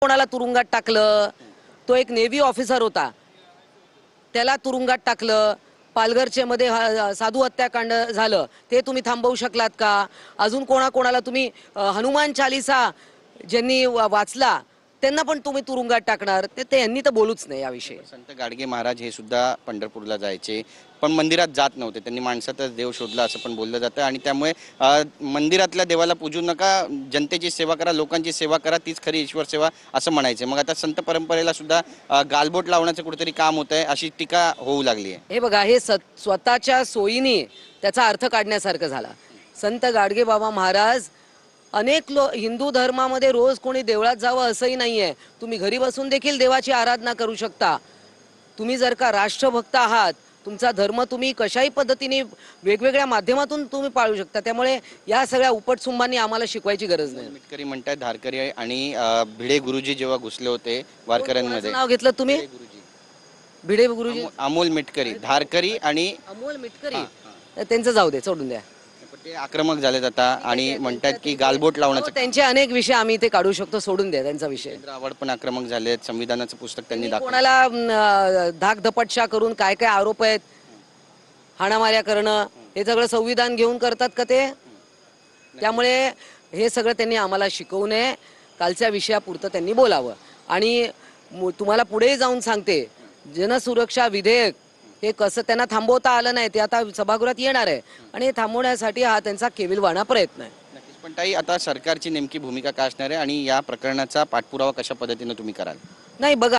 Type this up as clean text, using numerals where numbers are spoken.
कोणाला तुरुंगात टाकलं? तो एक नेव्ही ऑफिसर होता, त्याला तुरुंगात टाकलं. पालघरचे मध्ये साधू हत्याकांड झालं, ते तुम्ही थांबवू शकलात का? अजून कोणाकोणाला तुम्ही हनुमान चालीसा ज्यांनी वाचला त्यांना पण तुम्ही तुरुंगात टाकणार? ते यांनी तर बोलूच नाही याविषयी. संत गाडगे महाराज हे सुद्धा पंढरपूरला जायचे, पण मंदिरात जात नव्हते. त्यांनी माणसातच देव शोधला असं पण बोललं जातं. आणि त्यामुळे मंदिरातल्या देवाला पूजू नका, जनतेची सेवा करा, लोकांची सेवा करा, तीच खरी ईश्वर सेवा असं म्हणायचं. मग आता संत परंपरेला सुद्धा गालबोट लावण्याचं कुठेतरी काम होत आहे, अशी टीका होऊ लागली आहे. हे बघा, हे स्वतःच्या सोयीने त्याचा अर्थ काढण्यासारखं झाला. संत गाडगे बाबा महाराज अनेक हिंदू धर्मामध्ये रोज कोणी देवळात जावं असंही नाहीये. तुम्ही घरी बसून देखील देवाची आराधना करू शकता. तुम्ही जर का राष्ट्रभक्त आहात, तुमचा धर्म तुम्ही कशाही पद्धतीने वेगवेगळ्या माध्यमातून तुम्ही पाळू शकता. त्यामुळे या सगळ्या उपटसुंबांनी आम्हाला शिकवायची गरज नाही. मिटकरी म्हणतात धारकरी आणि भिडे गुरुजी जेव्हा घुसले होते वारकऱ्यांमध्ये. नाव घेतलं तुम्ही? भिडे गुरुजी, अमोल मिटकरी, धारकरी आणि अमोल मिटकरी, त्यांचं जाऊ दे, सोडून द्या. ते आक्रमक झालेत आता आणि म्हणतात की गालबोट लावण्याचं. त्यांचे अनेक विषय आम्ही इथे काढू शकतो, सोडून द्या त्यांचा विषय. आवड पण आक्रमक झालेत. संविधानाचं पुस्तक त्यांनी दाखवलं. कोणाला धाकधपटशा करून काय काय आरोप आहेत, हाणामाऱ्या करणं, हे सगळं संविधान घेऊन करतात का ते? त्यामुळे हे सगळं त्यांनी आम्हाला शिकवू नये. कालच्या विषयापुरतं त्यांनी बोलावं. आणि तुम्हाला पुढे जाऊन सांगते, जनसुरक्षा विधेयक हे कसं त्यांना थांबवता आलं नाही, ते आता सभागृहात येणार आहे आणि हे थांबवण्यासाठी हा त्यांचा केविलवाणा प्रयत्न आहे. नक्कीच. पण ताई, आता सरकारची नेमकी भूमिका काय असणार आहे आणि या प्रकरणाचा पाठपुरावा कशा पद्धतीने तुम्ही कराल? नाही बघा,